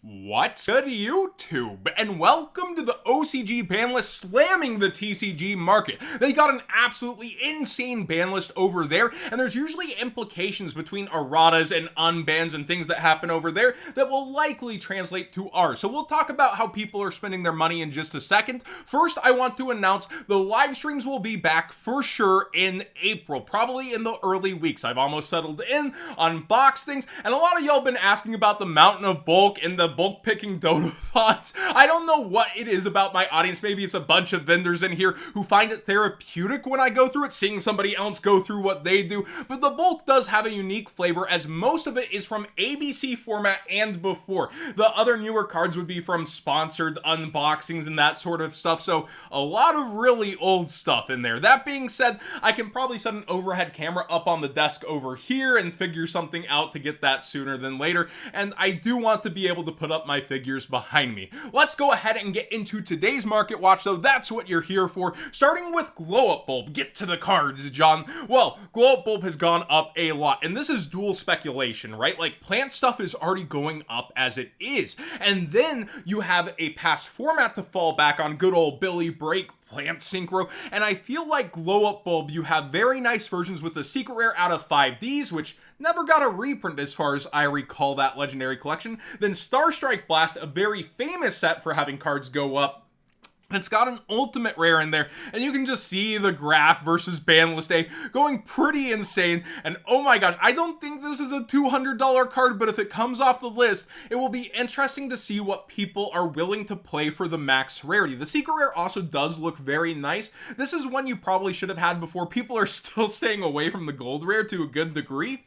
What's good YouTube, and welcome to the OCG ban list slamming the TCG market. They got an absolutely insane ban list over there, and there's usually implications between erratas and unbans and things that happen over there that will likely translate to ours. So we'll talk about how people are spending their money in just a second. First, I want to announce the live streams will be back for sure in April, probably in the early weeks. I've almost settled in, unboxed things, and a lot of y'all been asking about the mountain of bulk and the bulk picking dodo thoughts. I don't know what it is about my audience. Maybe it's a bunch of vendors in here who find it therapeutic when I go through it, seeing somebody else go through what they do. But the bulk does have a unique flavor, as most of it is from ABC format and before. The other newer cards would be from sponsored unboxings and that sort of stuff. So a lot of really old stuff in there. That being said, I can probably set an overhead camera up on the desk over here and figure something out to get that sooner than later. And I do want to be able to put up my figures behind me. Let's go ahead and get into today's market watch, though. That's what you're here for. Starting with Glow Up Bulb. Get to the cards, John. Well, Glow Up Bulb has gone up a lot, and this is dual speculation, right? Like, plant stuff is already going up as it is, and then you have a past format to fall back on, good old Billy Break, Plant Synchro, and I feel like Glow Up Bulb, you have very nice versions with the secret rare out of 5Ds, which never got a reprint as far as I recall that legendary collection. Then Star Strike Blast, a very famous set for having cards go up. It's got an ultimate rare in there, and you can just see the graph versus Banlist A going pretty insane. And oh my gosh, I don't think this is a $200 card, but if it comes off the list, it will be interesting to see what people are willing to play for the max rarity. The secret rare also does look very nice. This is one you probably should have had before. People are still staying away from the gold rare to a good degree.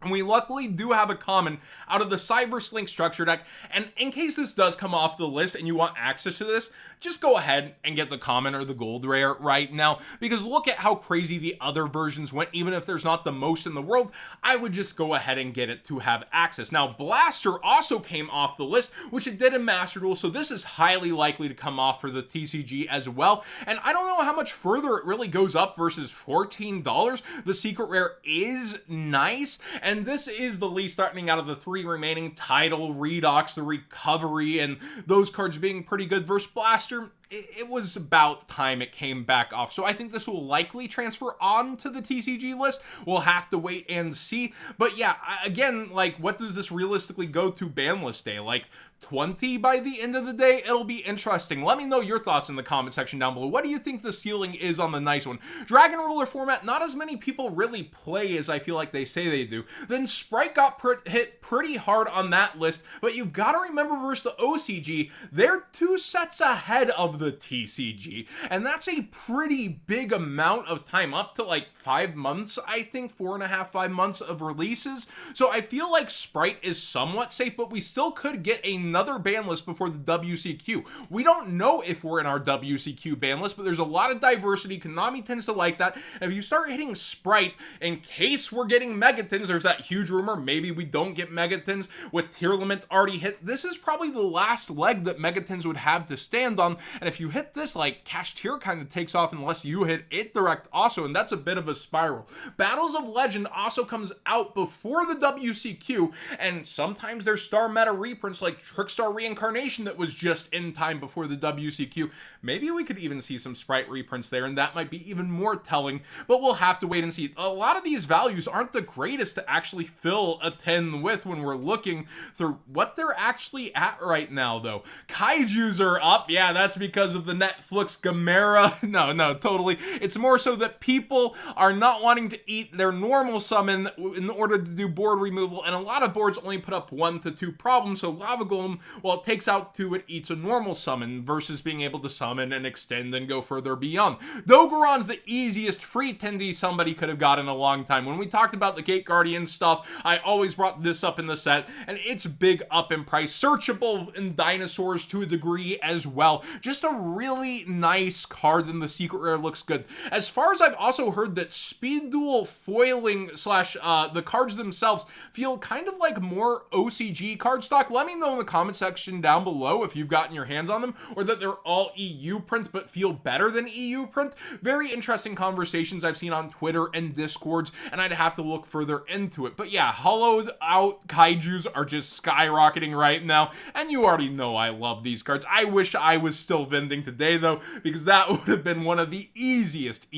And we luckily do have a common out of the Cyber Link structure deck, and in case this does come off the list and you want access to this, just go ahead and get the common or the gold rare right now, because look at how crazy the other versions went. Even if there's not the most in the world, I would just go ahead and get it to have access. Now, Blaster also came off the list, which it did in Master Duel, so this is highly likely to come off for the TCG as well, and I don't know how much further it really goes up versus $14. The secret rare is nice, and this is the least threatening out of the three remaining: Tidal, Redox, the Recovery, and those cards being pretty good versus Blaster. It was about time it came back off. So I think this will likely transfer on to the TCG list. We'll have to wait and see. But yeah, again, like, what does this realistically go to Banlist Day? Like 20 by the end of the day? It'll be interesting. Let me know your thoughts in the comment section down below. What do you think the ceiling is on the nice one? Dragon Ruler format, not as many people really play as I feel like they say they do. Then Sprite got hit pretty hard on that list, but you've got to remember versus the OCG, they're 2 sets ahead of the TCG, and that's a pretty big amount of time, up to like 5 months, I think, 4.5, 5 months of releases. So I feel like Sprite is somewhat safe, but we still could get another ban list before the WCQ. We don't know if we're in our WCQ ban list, but there's a lot of diversity. Konami tends to like that. And if you start hitting Sprite, in case we're getting Megatons, there's that huge rumor maybe we don't get Megatons with Tier Limit already hit. This is probably the last leg that Megatons would have to stand on, and if you hit this, like, Cash Tier kind of takes off unless you hit it direct also, and that's a bit of a spiral. Battles of Legend also comes out before the WCQ, and sometimes there's star meta reprints like Trickstar Reincarnation that was just in time before the WCQ. Maybe we could even see some Sprite reprints there, and that might be even more telling, but we'll have to wait and see. A lot of these values aren't the greatest to actually fill a 10 with when we're looking through what they're actually at right now, though. Kaijus are up. Yeah, that's because of the Netflix Gamera. No, totally. It's more so that people are not wanting to eat their normal summon in order to do board removal, and a lot of boards only put up 1 to 2 problems, so Lava Golem, while it takes out 2, it eats a normal summon versus being able to summon and extend and go further beyond. Dogoron's the easiest free 10D somebody could have got in a long time. When we talked about the Gate Guardian stuff, I always brought this up in the set, and it's big up in price. Searchable in dinosaurs to a degree as well. Just a really nice card, and the secret rare looks good. As far as I've also heard that speed duel foiling slash the cards themselves feel kind of like more OCG card stock. Let me know in the comment section down below if you've gotten your hands on them, or that they're all EU print but feel better than EU print. Very interesting conversations I've seen on Twitter and Discords, and I'd have to look further into it. But yeah, hollowed out Kaijus are just skyrocketing right now, and you already know I love these cards. I wish I was still vending today though, because that would have been one of the easiest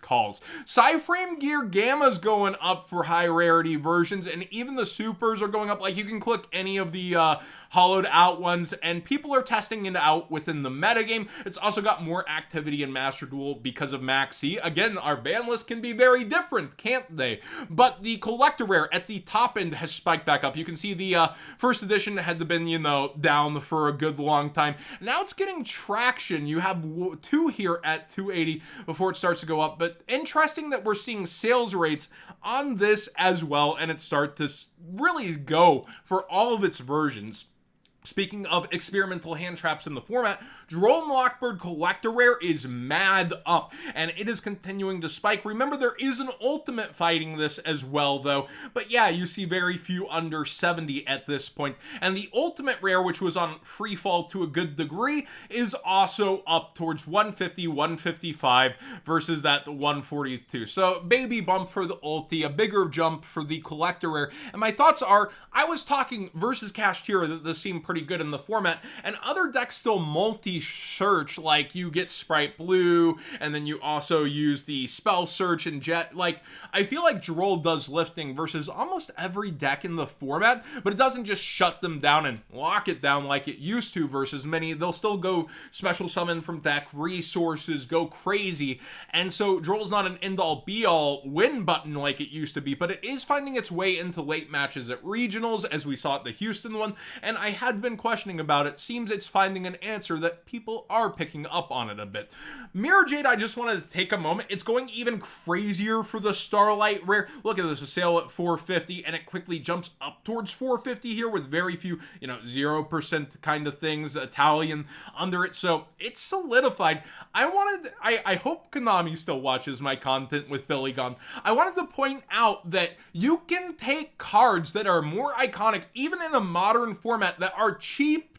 calls. Sideframe gear gamma's going up for high rarity versions, and even the supers are going up. Like, you can click any of the hollowed out ones, and people are testing it out within the metagame. It's also got more activity in Master Duel because of Max C. Again, our ban list can be very different, can't they? But the collector rare at the top end has spiked back up. You can see the first edition had been, you know, down for a good long time. Now it's getting traction. You have two here at 280 before it starts to go up. But interesting that we're seeing sales rates on this as well, and it start to really go for all of its versions. Speaking of experimental hand traps in the format, Drone Lockbird Collector Rare is mad up, and it is continuing to spike. Remember, there is an ultimate fighting this as well, though. But yeah, you see very few under 70 at this point. And the ultimate rare, which was on free fall to a good degree, is also up towards 150, 155 versus that 142. So baby bump for the ulti, a bigger jump for the collector rare. And my thoughts are, I was talking versus Kashtira that this seemed pretty good in the format, and other decks still multi-search, like you get Sprite Blue, and then you also use the Spell Search and Jet. Like, I feel like Droll does lifting versus almost every deck in the format, but it doesn't just shut them down and lock it down like it used to versus many. They'll still go special summon from deck, resources, go crazy, and so Droll's not an end-all be-all win button like it used to be, but it is finding its way into late matches at regionals, as we saw at the Houston one, and I had been questioning about it. Seems it's finding an answer that people are picking up on it a bit. Mirror Jade, I just wanted to take a moment. It's going even crazier for the Starlight rare. Look at this, a sale at 450, and it quickly jumps up towards 450 here with very few, 0% kind of things, Italian under it. So it's solidified. I hope Konami still watches my content with Billy Gunn. I wanted to point out that you can take cards that are more iconic, even in a modern format, that are cheap,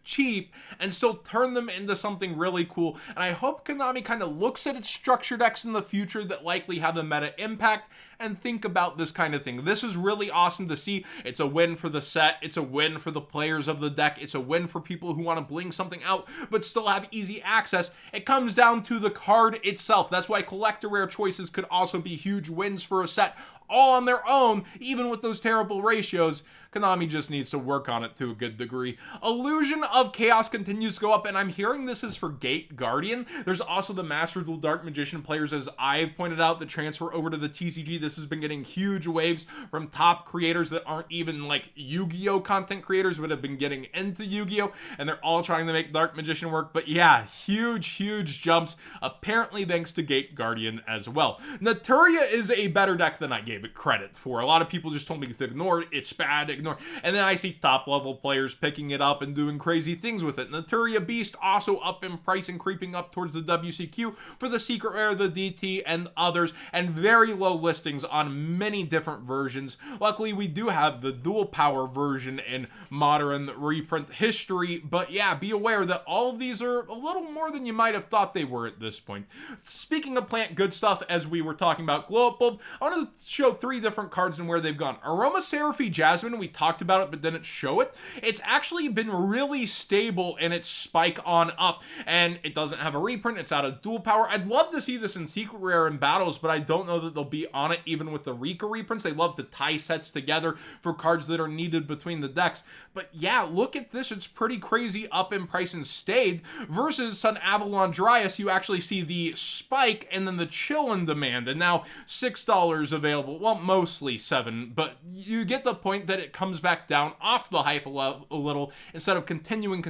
and still turn them into something really cool. And I hope Konami kind of looks at its structure decks in the future that likely have a meta impact and think about this kind of thing. This is really awesome to see. It's a win for the set. It's a win for the players of the deck. It's a win for people who want to bling something out but still have easy access. It comes down to the card itself. That's why collector rare choices could also be huge wins for a set all on their own, even with those terrible ratios. Konami just needs to work on it to a good degree. Illusion of Chaos continues to go up, and I'm hearing this is for Gate Guardian. There's also the Master Duel Dark Magician players, as I've pointed out, that transfer over to the TCG. This has been getting huge waves from top creators that aren't even like Yu-Gi-Oh content creators, but have been getting into Yu-Gi-Oh, and they're all trying to make Dark Magician work. But yeah, huge jumps, apparently thanks to Gate Guardian as well. Naturia is a better deck than I gave it credit for. A lot of people just told me to ignore it. It's bad, ignore. And then I see top level players picking it up and doing crazy things with it. Naturia Beast also up in price and creeping up towards the WCQ for the secret rare, the DT, and others, and very low listings on many different versions. Luckily, we do have the dual power version in modern reprint history, but yeah, be aware that all of these are a little more than you might have thought they were at this point. Speaking of plant good stuff, as we were talking about Glow Up Bulb, I wanted to show 3 different cards and where they've gone. Aromatherapy Jasmine, we talked about it but didn't show it. It's actually been really stable in its spike on up, and it doesn't have a reprint. It's out of dual power. I'd love to see this in secret rare in battles, but I don't know that they'll be on it even with the Rika reprints. They love to tie sets together for cards that are needed between the decks. But yeah, look at this. It's pretty crazy up in price and stayed versus Sun Avalon Dryas. You actually see the spike and then the chill in demand, and now $6 available level. Well, mostly 7, but you get the point that it comes back down off the hype a little instead of continuing.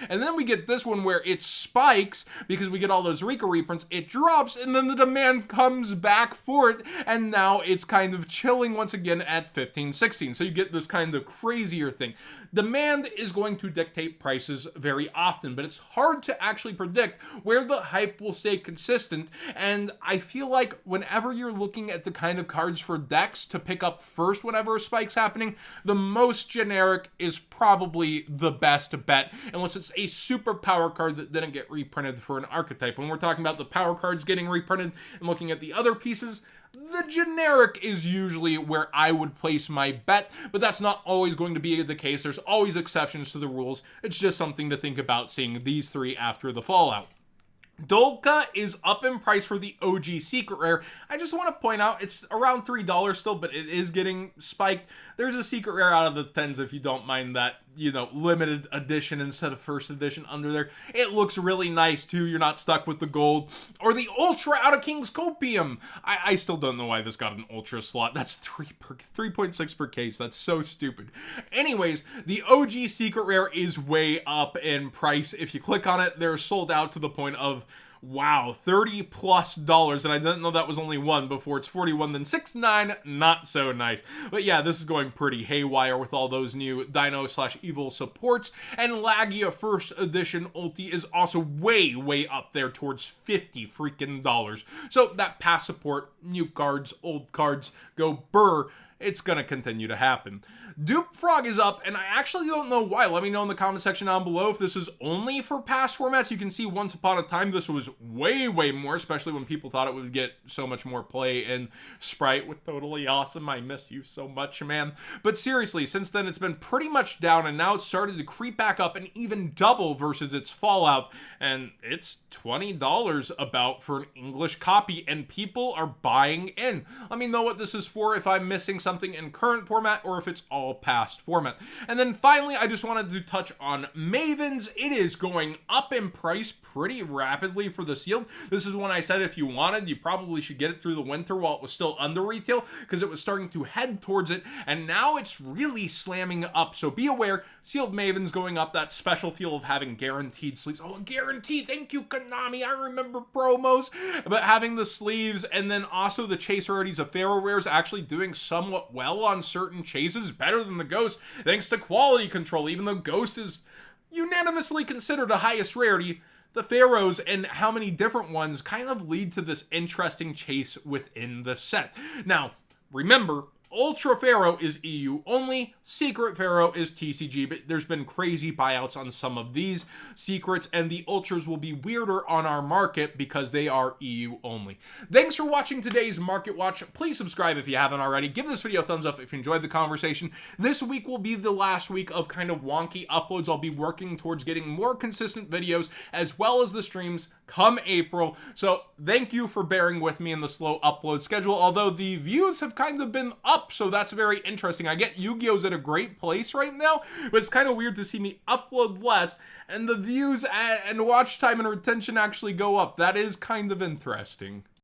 And then we get this one where it spikes because we get all those Rika reprints. It drops, and then the demand comes back for it, and now it's kind of chilling once again at 15, 16. So you get this kind of crazier thing. Demand is going to dictate prices very often, but it's hard to actually predict where the hype will stay consistent. And I feel like whenever you're looking at the kind of cards for decks to pick up first whenever a spike's happening, the most generic is probably the best bet, unless it's a super power card that didn't get reprinted for an archetype. When we're talking about the power cards getting reprinted and looking at the other pieces, the generic is usually where I would place my bet, but that's not always going to be the case. There's always exceptions to the rules. It's just something to think about seeing these 3 after the fallout. Dolka is up in price for the OG Secret Rare. I just want to point out it's around $3 still, but it is getting spiked. There's a Secret Rare out of the 10s if you don't mind that, limited edition instead of first edition under there. It looks really nice too. You're not stuck with the gold. Or the Ultra out of King's Copium. I still don't know why this got an Ultra slot. That's 3.6 per case. That's so stupid. Anyways, the OG Secret Rare is way up in price. If you click on it, they're sold out to the point of, wow, $30+, and I didn't know that was only one before. It's 41, then 69, not so nice. But yeah, this is going pretty haywire with all those new Dino/Evil supports, and Lagia first edition Ulti is also way up there towards $50 freaking dollars. So that past support, new cards, old cards, go burr. It's gonna continue to happen. Dupe Frog is up, and I actually don't know why. Let me know in the comment section down below if this is only for past formats. You can see once upon a time this was way more, especially when people thought it would get so much more play in Sprite with Totally Awesome. I miss you so much, man. But seriously, since then it's been pretty much down, and now it's started to creep back up and even double versus its fallout, and it's $20 about for an English copy, and people are buying in. Let me know what this is for, if I'm missing something in current format or if it's all past format. And then finally, I just wanted to touch on Mavens. It is going up in price pretty rapidly for the sealed. This is when I said if you wanted, you probably should get it through the winter while it was still under retail, because it was starting to head towards it, and now it's really slamming up. So be aware, sealed Mavens going up, that special feel of having guaranteed sleeves. Oh, guaranteed, thank you, Konami, I remember promos. But having the sleeves, and then also the chase rarities of Pharaoh Rares actually doing somewhat well on certain chases, better than the Ghost, thanks to quality control. Even though Ghost is unanimously considered a highest rarity, the Pharaohs and how many different ones kind of lead to this interesting chase within the set. Now, remember, Ultra Pharaoh is EU only, Secret Pharaoh is TCG, but there's been crazy buyouts on some of these secrets, and the Ultras will be weirder on our market because they are EU only. Thanks for watching today's Market Watch. Please subscribe if you haven't already. Give this video a thumbs up if you enjoyed the conversation. This week will be the last week of kind of wonky uploads. I'll be working towards getting more consistent videos as well as the streams come April. So thank you for bearing with me in the slow upload schedule, although the views have kind of been up, so that's very interesting. I get Yu-Gi-Oh's at a great place right now, but it's kind of weird to see me upload less and the views and watch time and retention actually go up. That is kind of interesting.